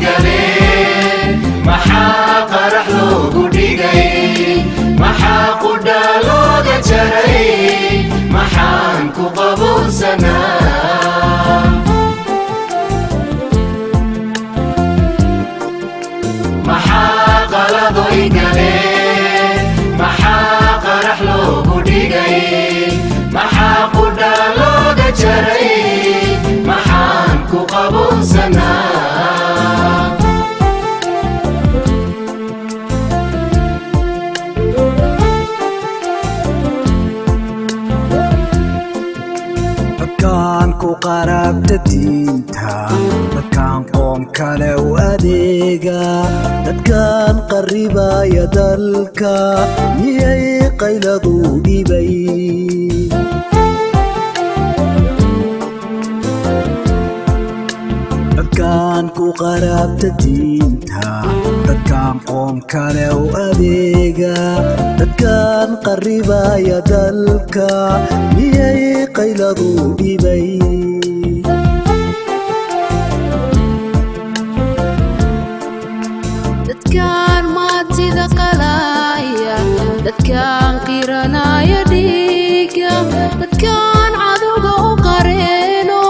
galeen maxaa qarax loogu dhigay maxaa qudha looga jaray maxaan ku qabowsanaa maxaa qaladoy galeen maxaa qarax loogu dhigay maxaa qudha looga jaray maxaan ku qabowsanaa dadkaan ku qarabta diinta dadkaan qoom kale u adeega dadkaan qarribaya dalka miyay qayladu dhibay dadkaan ku qarabta diinta dadkaan qoom kale u adeega dadkaan qarribaya dalka miyay qayladu dhibay dadkaan maatida qalaya dadkaan qiranaya dhiiga dadkaan cadowga u qareeno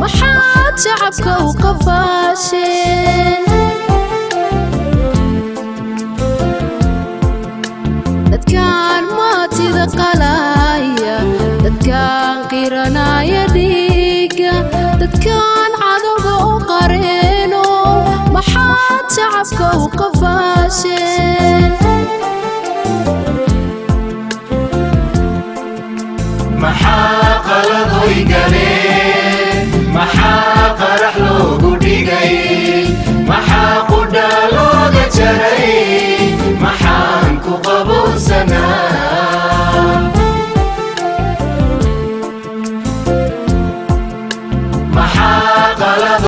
maxaad shacabka u qafaasheen dadkaan maatida qalaya dadkaan qiranaya dhiiga